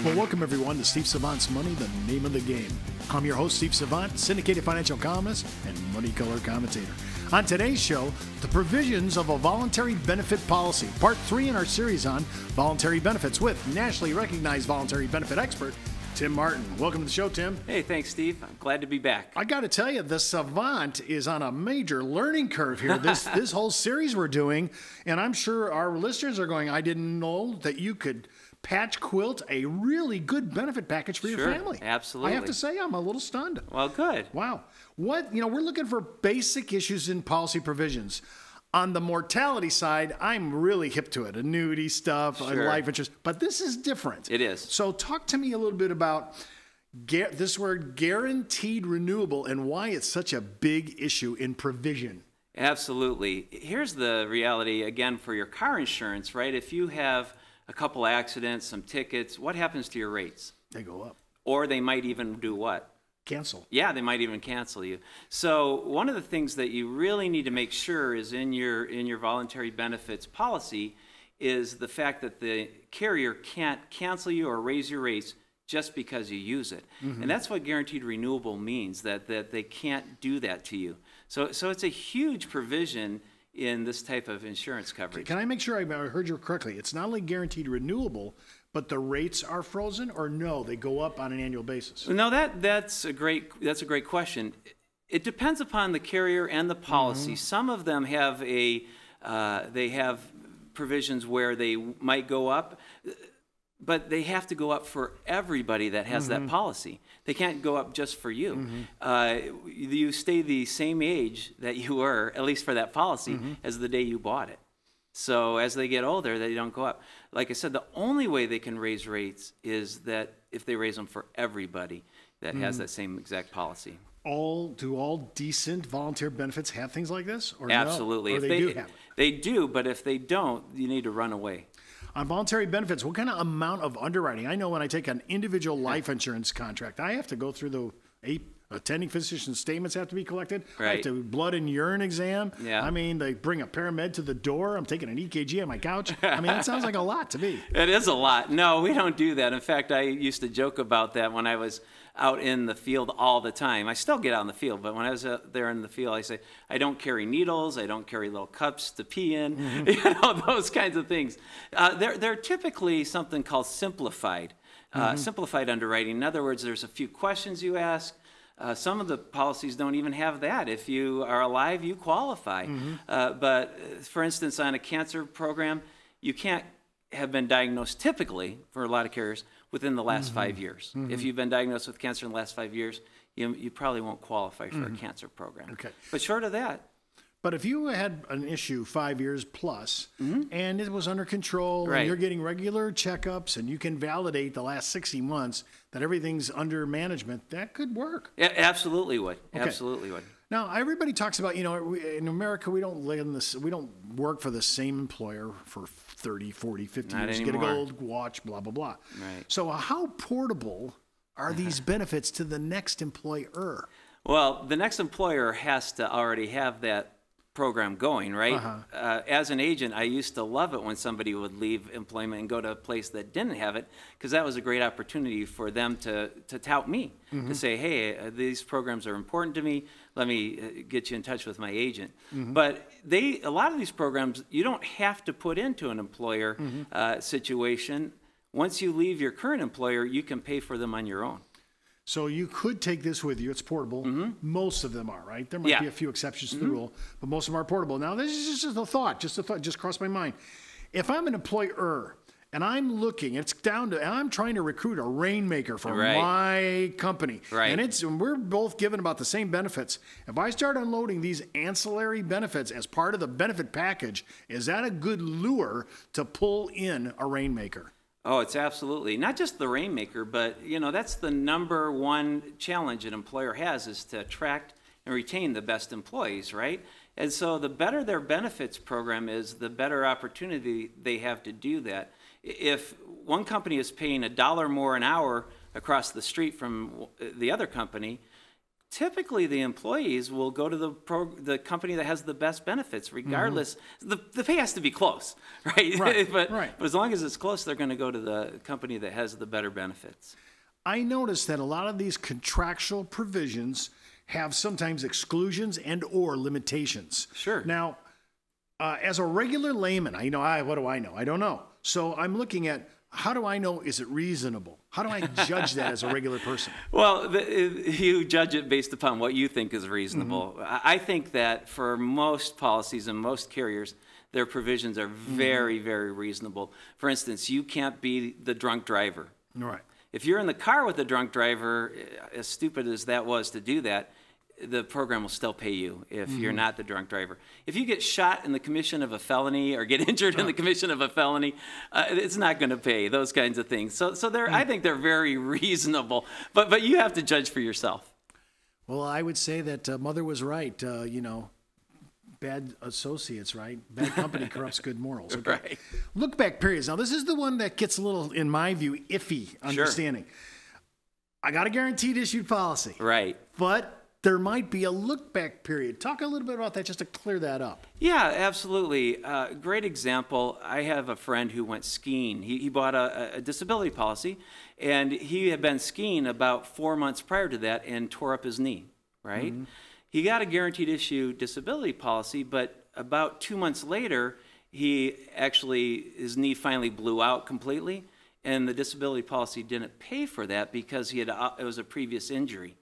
Well, welcome everyone to Steve Savant's Money, the name of the game. I'm your host, Steve Savant, syndicated financial columnist and money color commentator. On today's show, the provisions of a voluntary benefit policy, part 3 in our series on voluntary benefits with nationally recognized voluntary benefit expert, Tim Martin. Welcome to the show, Tim. Hey, thanks, Steve. I'm glad to be back. I got to tell you, the Savant is on a major learning curve here. This whole series we're doing, and I'm sure our listeners are going, I didn't know that you could patch quilt a really good benefit package for your family. Absolutely. I have to say, I'm a little stunned. Well, good. Wow. We're looking for basic issues in policy provisions. On the mortality side, I'm really hip to it. Annuity stuff, life insurance. But this is different. It is. So talk to me a little bit about this word guaranteed renewable and why it's such a big issue in provision. Absolutely. Here's the reality, again, for your car insurance, right? If you have a couple accidents, some tickets, what happens to your rates? They go up. Or they might even do what? Cancel. Yeah, they might even cancel you. So one of the things that you really need to make sure is in your voluntary benefits policy is the fact that the carrier can't cancel you or raise your rates just because you use it. Mm-hmm. And that's what guaranteed renewable means, that they can't do that to you. So it's a huge provision in this type of insurance coverage. Can I make sure I heard you correctly? It's not only guaranteed renewable, but the rates are frozen, or no, they go up on an annual basis? No, that's a great question. It depends upon the carrier and the policy. Mm-hmm. Some of them have they have provisions where they might go up, but they have to go up for everybody that has that policy. They can't go up just for you. You stay the same age that you were, at least for that policy, as the day you bought it. So as they get older, they don't go up. Like I said, the only way they can raise rates is that if they raise them for everybody that has that same exact policy. Do all decent volunteer benefits have things like this? Or absolutely. No? Or they do have it? They do, but if they don't, you need to run away. On voluntary benefits, what kind of amount of underwriting? I know when I take an individual life insurance contract, I have to go through attending physician statements have to be collected. Right. I have to blood and urine exam. Yeah. I mean, they bring a paramed to the door. I'm taking an EKG on my couch. I mean, that sounds like a lot to me. It is a lot. No, we don't do that. In fact, I used to joke about that when I was out in the field all the time. I still get out in the field, but when I was out there in the field, I say, I don't carry needles. I don't carry little cups to pee in, those kinds of things. They're typically something called simplified underwriting. In other words, there's a few questions you ask. Some of the policies don't even have that. If you are alive, you qualify. But for instance, on a cancer program, you can't have been diagnosed typically, for a lot of carriers, within the last 5 years. If you've been diagnosed with cancer in the last 5 years, you probably won't qualify for a cancer program. Okay. But short of that. But if you had an issue 5 years plus and it was under control and you're getting regular checkups and you can validate the last 60 months that everything's under management, that could work. Yeah, absolutely would. Okay. Absolutely would. Now, everybody talks about, in America, we don't work for the same employer for 30, 40, 50 Not years. anymore. Get a gold watch, blah, blah, blah. Right. So how portable are these benefits to the next employer? Well, the next employer has to already have that program going, right? As an agent, I used to love it when somebody would leave employment and go to a place that didn't have it, because that was a great opportunity for them to tout me, to say, hey, these programs are important to me. Let me get you in touch with my agent. But a lot of these programs, you don't have to put into an employer situation. Once you leave your current employer, you can pay for them on your own. So you could take this with you. It's portable. Most of them are, right? There might be a few exceptions to the rule, but most of them are portable. Now, this is just a thought, just crossed my mind. If I'm an employer and I'm looking, and I'm trying to recruit a rainmaker for my company, and we're both given about the same benefits. If I start unloading these ancillary benefits as part of the benefit package, is that a good lure to pull in a rainmaker? Oh, it's absolutely. Not just the rainmaker, but, that's the number one challenge an employer has, is to attract and retain the best employees, right? And so the better their benefits program is, the better opportunity they have to do that. If one company is paying $1 more an hour across the street from the other company, typically the employees will go to the company that has the best benefits, regardless. The pay has to be close, right? But as long as it's close, they're going to go to the company that has the better benefits. I noticed that a lot of these contractual provisions have sometimes exclusions and or limitations. Sure. Now, as a regular layman, what do I know? I don't know. So I'm looking at, how do I know, is it reasonable? How do I judge that as a regular person? Well, you judge it based upon what you think is reasonable. I think that for most policies and most carriers, their provisions are very, very reasonable. For instance, you can't be the drunk driver. Right. If you're in the car with a drunk driver, as stupid as that was to do that, the program will still pay you if you're not the drunk driver. If you get shot in the commission of a felony or get injured in the commission of a felony, it's not going to pay, those kinds of things. So I think they're very reasonable, but you have to judge for yourself. Well, I would say that Mother was right. Bad associates, right? Bad company corrupts good morals. Okay. Right. Look back periods. Now, this is the one that gets a little, in my view, iffy understanding. Sure. I got a guaranteed issued policy. Right. But there might be a look back period. Talk a little bit about that just to clear that up. Yeah, absolutely. Great example. I have a friend who went skiing. He bought a disability policy, and he had been skiing about 4 months prior to that and tore up his knee, right? He got a guaranteed issue disability policy, but about 2 months later, his knee finally blew out completely, and the disability policy didn't pay for that because it was a previous injury.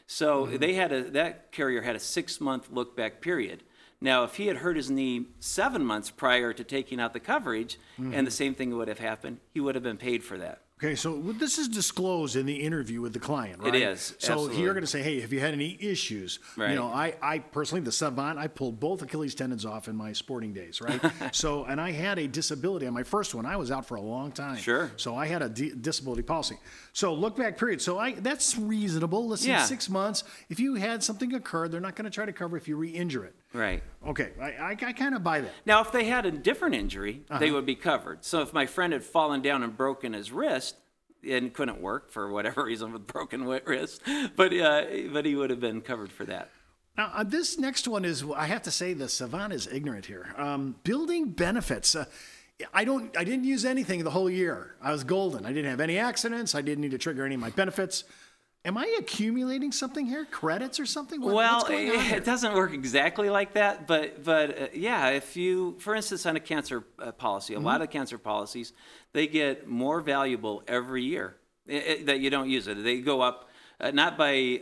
So that carrier had a 6-month look back period. Now, if he had hurt his knee 7 months prior to taking out the coverage, and the same thing would have happened, he would have been paid for that. Okay, so this is disclosed in the interview with the client, right? It is. So absolutely. you're going to say, hey, have you had any issues? Right. I personally, the Savant, I pulled both Achilles tendons off in my sporting days, right? And I had a disability on my first one. I was out for a long time. Sure. So I had a disability policy. So look back period. So that's reasonable. Let's say 6 months. If you had something occur, they're not going to try to cover if you re-injure it. Right. Okay, I kind of buy that. Now, if they had a different injury, they would be covered. So if my friend had fallen down and broken his wrist and couldn't work for whatever reason with broken wrist, but he would have been covered for that. Now, this next one is, I have to say, the Savant is ignorant here. Building benefits. I didn't use anything the whole year. I was golden. I didn't have any accidents. I didn't need to trigger any of my benefits. Am I accumulating something here? Credits or something? What's going on here? It doesn't work exactly like that, but yeah, if you, for instance, on a cancer policy, a lot of cancer policies, they get more valuable every year that you don't use it. They go up not by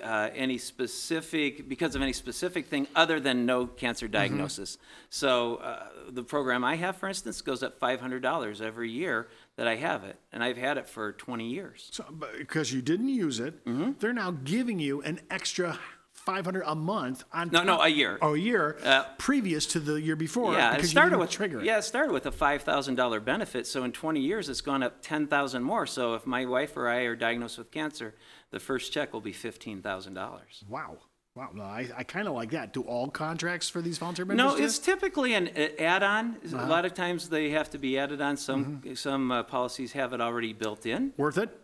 because of any specific thing other than no cancer diagnosis. So the program I have, for instance, goes up $500 every year that I have it, and I've had it for 20 years. So because you didn't use it, they're now giving you an extra $500 a month on a year. Oh, a year previous to the year before. Yeah, because it started you with trigger it. Yeah, it started with a $5,000 benefit. So in 20 years, it's gone up 10,000 more. So if my wife or I are diagnosed with cancer, the first check will be $15,000. Wow. Wow, no, I kind of like that. Do all contracts for these voluntary benefits? No, it's typically an add-on. A lot of times they have to be added on. Some policies have it already built in. Worth it?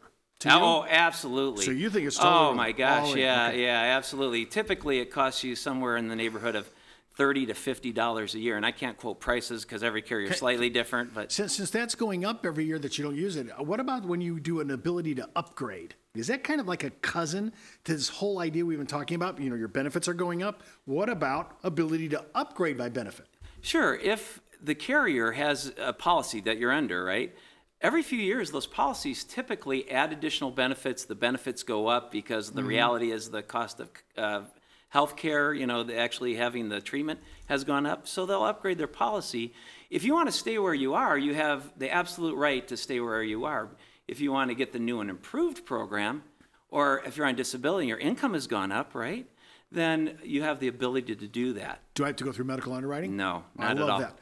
Oh, absolutely. So you think it's totally Oh my gosh, yeah, okay. yeah, absolutely. Typically it costs you somewhere in the neighborhood of $30 to $50 a year, and I can't quote prices because every carrier is slightly different. But since that's going up every year that you don't use it, what about when you do an ability to upgrade? Is that kind of like a cousin to this whole idea we've been talking about? You know, your benefits are going up. What about ability to upgrade by benefit? Sure. If the carrier has a policy that you're under, right? Every few years, those policies typically add additional benefits. The benefits go up because the reality is the cost of health care, actually having the treatment has gone up. So they'll upgrade their policy. If you want to stay where you are, you have the absolute right to stay where you are. If you want to get the new and improved program, or if you're on disability and your income has gone up, right, then you have the ability to do that. Do I have to go through medical underwriting? No, not at all. I love that.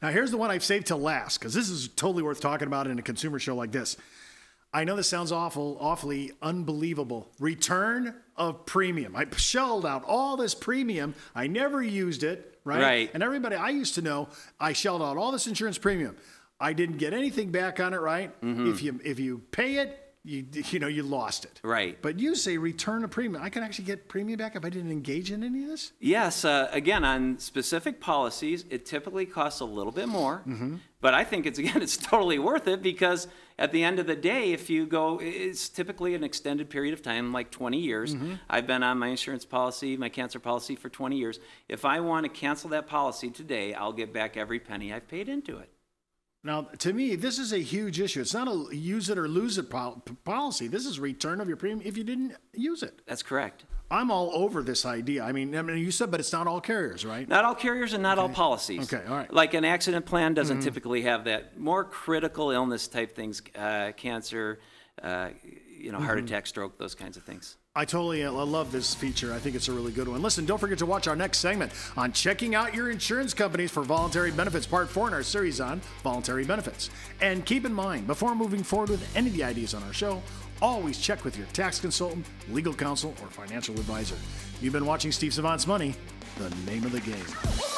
Now, here's the one I've saved till last, because this is totally worth talking about in a consumer show like this. I know this sounds awfully unbelievable. Return of premium. I shelled out all this premium. I never used it, right? Right. And everybody I used to know, I shelled out all this insurance premium. I didn't get anything back on it, right? If you pay it, you lost it. Right. But you say return a premium. I can actually get premium back if I didn't engage in any of this? Yes. Again, on specific policies, it typically costs a little bit more. But I think it's totally worth it, because at the end of the day, if you go, it's typically an extended period of time, like 20 years. I've been on my insurance policy, my cancer policy, for 20 years. If I want to cancel that policy today, I'll get back every penny I've paid into it. Now, to me, this is a huge issue. It's not a use it or lose it policy. This is return of your premium if you didn't use it. That's correct. I'm all over this idea. I mean, you said, but it's not all carriers, right? Not all carriers and not all policies. Okay, all right. Like an accident plan doesn't typically have that. More critical illness type things, cancer, heart attack, stroke, those kinds of things. I love this feature. I think it's a really good one. Listen, don't forget to watch our next segment on checking out your insurance companies for voluntary benefits, part 4 in our series on voluntary benefits. And keep in mind, before moving forward with any of the ideas on our show, always check with your tax consultant, legal counsel, or financial advisor. You've been watching Steve Savant's Money, the name of the game.